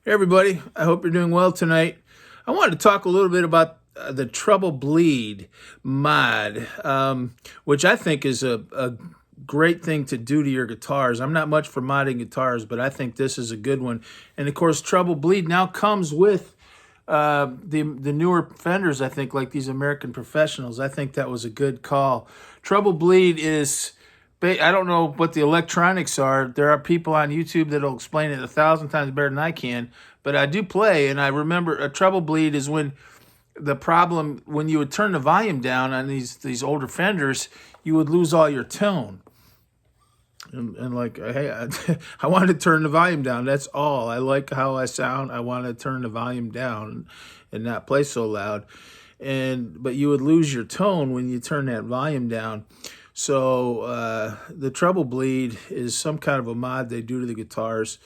Hey everybody, I hope you're doing well tonight. I wanted to talk a little bit about the Treble Bleed mod, which I think is a great thing to do to your guitars. I'm not much for modding guitars, but I think this is a good one. And of course, Treble Bleed now comes with the newer Fenders, I think, like these American Professionals. I think that was a good call. Treble Bleed is, I don't know what the electronics are. There are people on YouTube that'll explain it 1,000 times better than I can. But I do play, and I remember a treble bleed is when when you would turn the volume down on these older Fenders, you would lose all your tone. And like, hey, I want to turn the volume down. That's all. I like how I sound. I want to turn the volume down and not play so loud. But you would lose your tone when you turn that volume down. So the treble bleed is some kind of a mod they do to the guitars,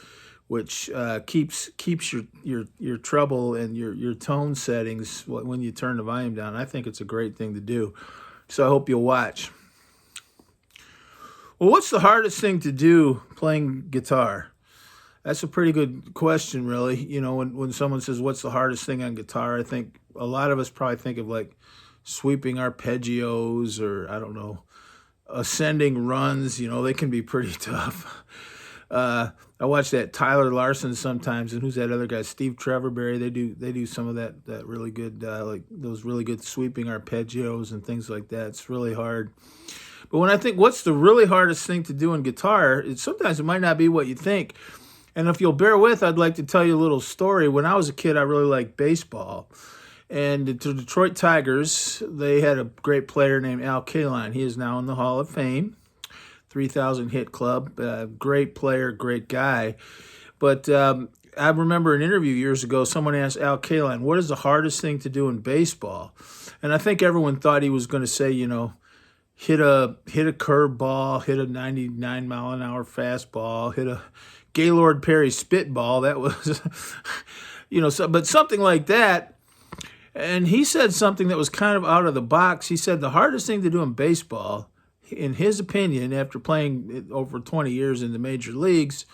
which keeps your treble and your tone settings when you turn the volume down. I think it's a great thing to do. So I hope you'll watch. Well, what's the hardest thing to do playing guitar? That's a pretty good question, really. You know, when someone says, what's the hardest thing on guitar, I think a lot of us probably think of like sweeping arpeggios or, I don't know, ascending runs. You know, they can be pretty tough. I watch that Tyler Larson sometimes, and who's that other guy? Steve Treverberry. They do some of that really good, like those really good sweeping arpeggios and things like that. It's really hard. But when I think what's the really hardest thing to do in guitar, sometimes it might not be what you think. And if you'll bear with, I'd like to tell you a little story. When I was a kid, I really liked baseball. And the Detroit Tigers, they had a great player named Al Kaline. He is now in the Hall of Fame. 3,000 hit club, great player, great guy. But I remember an interview years ago, someone asked Al Kaline, what is the hardest thing to do in baseball? And I think everyone thought he was going to say, you know, hit a curveball, hit a 99 mile an hour fastball, hit a Gaylord Perry spitball. That was, you know, but something like that. And he said something that was kind of out of the box. He said the hardest thing to do in baseball, in his opinion, after playing over 20 years in the major leagues,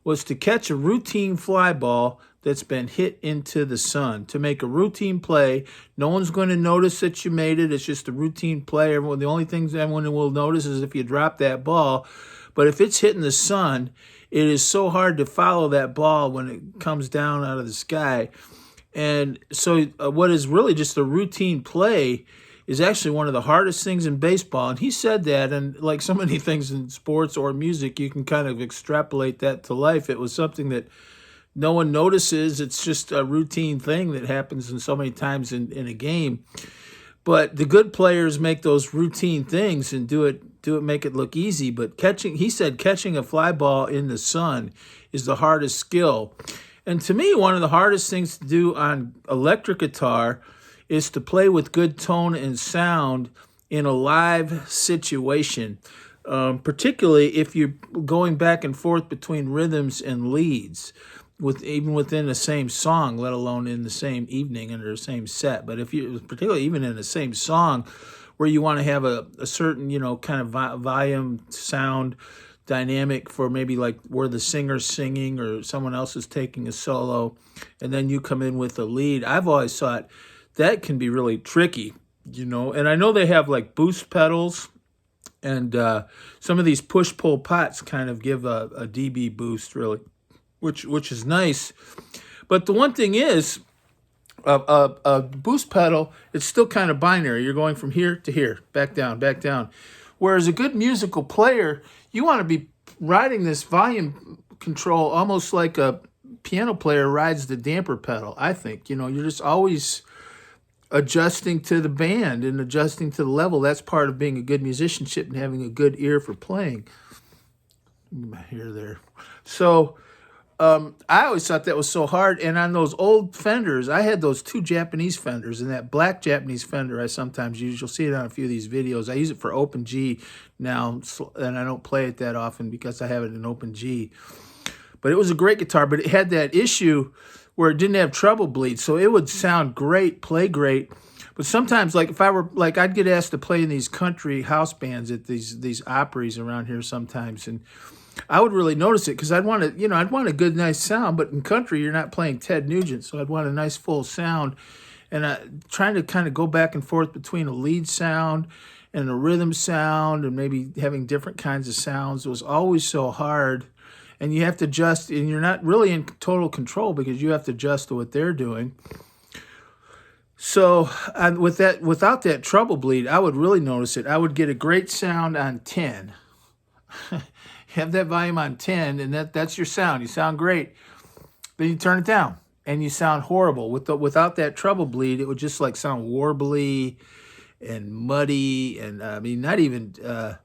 was to catch a routine fly ball that's been hit into the sun. To make a routine play, no one's going to notice that you made it. It's just a routine play. The only things everyone will notice is if you drop that ball. But if it's hitting the sun, it is so hard to follow that ball when it comes down out of the sky. And so what is really just a routine play is actually one of the hardest things in baseball. And he said that, and like so many things in sports or music, you can kind of extrapolate that to life. It was something that no one notices. It's just a routine thing that happens in so many times in a game. But the good players make those routine things and make it look easy. But he said catching a fly ball in the sun is the hardest skill. And to me, one of the hardest things to do on electric guitar is to play with good tone and sound in a live situation, particularly if you're going back and forth between rhythms and leads, even within the same song, let alone in the same evening under the same set. But if you, particularly even in the same song, where you want to have a certain, you know, kind of volume, sound, dynamic for maybe like where the singer's singing or someone else is taking a solo, and then you come in with a lead. I've always thought that can be really tricky, you know. And I know they have like boost pedals, and some of these push-pull pots kind of give a dB boost, really, which is nice. But the one thing is, a boost pedal, it's still kind of binary. You're going from here to here, back down, back down. Whereas a good musical player, you want to be riding this volume control almost like a piano player rides the damper pedal, I think. You know, you're just always adjusting to the band and adjusting to the level. That's part of being a good musicianship and having a good ear for playing. Here, there. So I always thought that was so hard. And on those old Fenders, I had those two Japanese Fenders, and that black Japanese Fender I sometimes use. You'll see it on a few of these videos. I use it for open G now, and I don't play it that often because I have it in open G. But it was a great guitar, but it had that issue where it didn't have treble bleed, so it would sound great, play great. But sometimes, like if I were, like I'd get asked to play in these country house bands at these Opries around here sometimes, and I would really notice it because I'd want to, I'd want a good, nice sound. But in country, you're not playing Ted Nugent, so I'd want a nice full sound. And trying to kind of go back and forth between a lead sound and a rhythm sound, and maybe having different kinds of sounds was always so hard. And you have to adjust, and you're not really in total control because you have to adjust to what they're doing. So without that treble bleed, I would really notice it. I would get a great sound on 10. Have that volume on 10, and that's your sound. You sound great. Then you turn it down, and you sound horrible. Without that treble bleed, it would just like sound warbly and muddy, and I mean, not even, it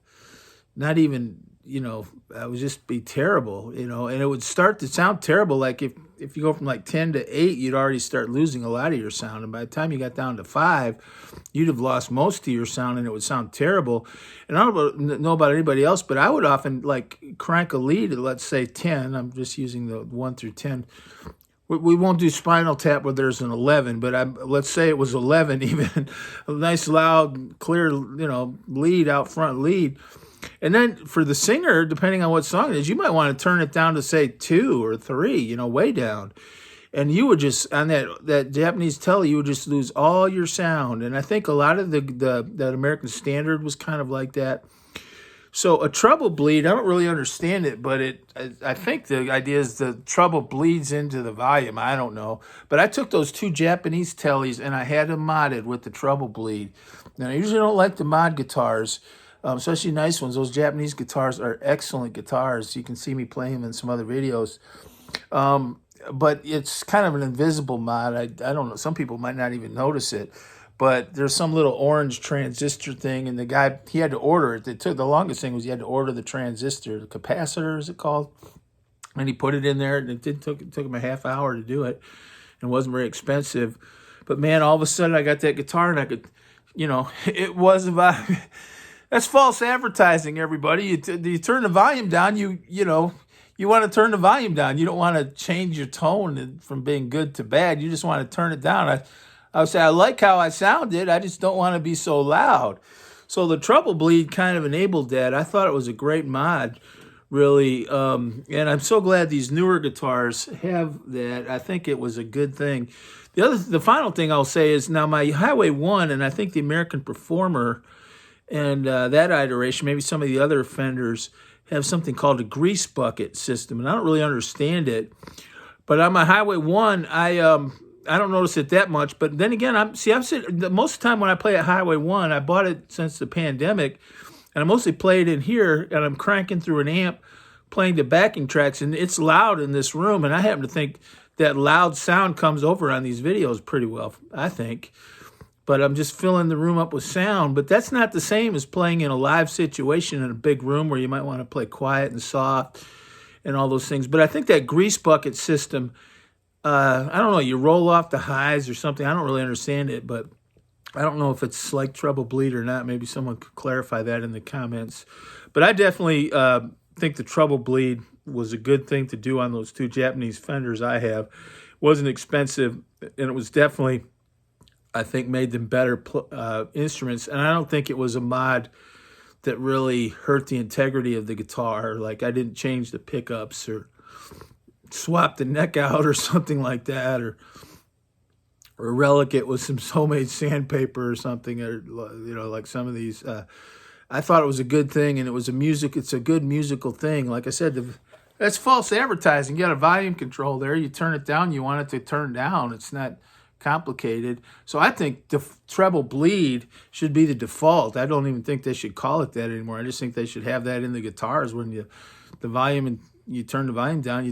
would just be terrible, and it would start to sound terrible. Like if you go from like 10 to 8, you'd already start losing a lot of your sound. And by the time you got down to 5, you'd have lost most of your sound, and it would sound terrible. And I don't know about anybody else, but I would often like crank a lead at, let's say, 10. I'm just using the 1 through 10. We won't do Spinal Tap where there's an 11, but let's say it was 11 even. A nice, loud, clear, lead, out front lead. And then for the singer, depending on what song it is, you might want to turn it down to, say, 2 or 3, way down. And you would just, on that Japanese telly, you would just lose all your sound. And I think a lot of that American Standard was kind of like that. So a treble bleed, I don't really understand it, but I think the idea is the treble bleeds into the volume. I don't know. But I took those 2 Japanese tellies and I had them modded with the treble bleed. Now, I usually don't like the mod guitars, especially nice ones. Those Japanese guitars are excellent guitars. You can see me playing them in some other videos. But it's kind of an invisible mod. I don't know. Some people might not even notice it. But there's some little orange transistor thing, and the guy, he had to order it. The longest thing was he had to order the transistor, the capacitor, is it called? And he put it in there, and it took him a half hour to do it. And it wasn't very expensive. But man, all of a sudden I got that guitar, and I could, it was about... That's false advertising, everybody. You turn the volume down, you want to turn the volume down. You don't want to change your tone from being good to bad. You just want to turn it down. I would say I like how I sounded. I just don't want to be so loud. So the treble bleed kind of enabled that. I thought it was a great mod, really. And I'm so glad these newer guitars have that. I think it was a good thing. The final thing I'll say is now my Highway 1, and I think the American Performer and that iteration, maybe some of the other Fenders, have something called a grease bucket system. And I don't really understand it. But on my Highway 1, I don't notice it that much, but then again, I've said most of the time when I play at Highway 1, I bought it since the pandemic, and I mostly play it in here, and I'm cranking through an amp, playing the backing tracks, and it's loud in this room, and I happen to think that loud sound comes over on these videos pretty well, I think. But I'm just filling the room up with sound, but that's not the same as playing in a live situation in a big room where you might want to play quiet and soft and all those things. But I think that grease bucket system, I don't know, you roll off the highs or something. I don't really understand it, but I don't know if it's like treble bleed or not. Maybe someone could clarify that in the comments. But I definitely think the treble bleed was a good thing to do on those 2 Japanese Fenders I have. It wasn't expensive, and it was definitely, I think, made them better instruments. And I don't think it was a mod that really hurt the integrity of the guitar. Like I didn't change the pickups or swap the neck out or something like that, or relic it with some homemade sandpaper or something, or like some of these. I thought it was a good thing, and it's a good musical thing. Like I said, that's false advertising. You got a volume control there. You turn it down, you want it to turn down. It's not complicated. So I think the treble bleed should be the default. I don't even think they should call it that anymore. I just think they should have that in the guitars when the volume, and you turn the volume down,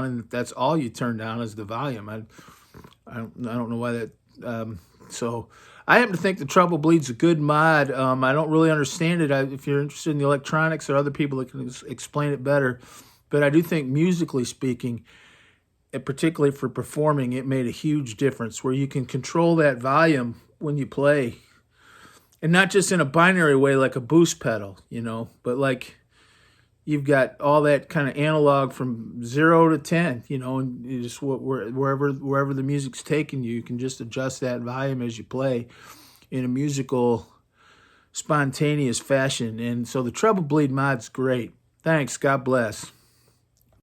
and that's all you turn down is the volume. I don't know why that. So I happen to think the treble bleed's a good mod. I don't really understand it. If you're interested in the electronics, or other people that can explain it better, but I do think musically speaking, and particularly for performing, it made a huge difference where you can control that volume when you play, and not just in a binary way like a boost pedal, but like you've got all that kind of analog from 0 to 10, and you just wherever the music's taking you, you can just adjust that volume as you play in a musical, spontaneous fashion. And so the treble bleed mod's great. Thanks. God bless.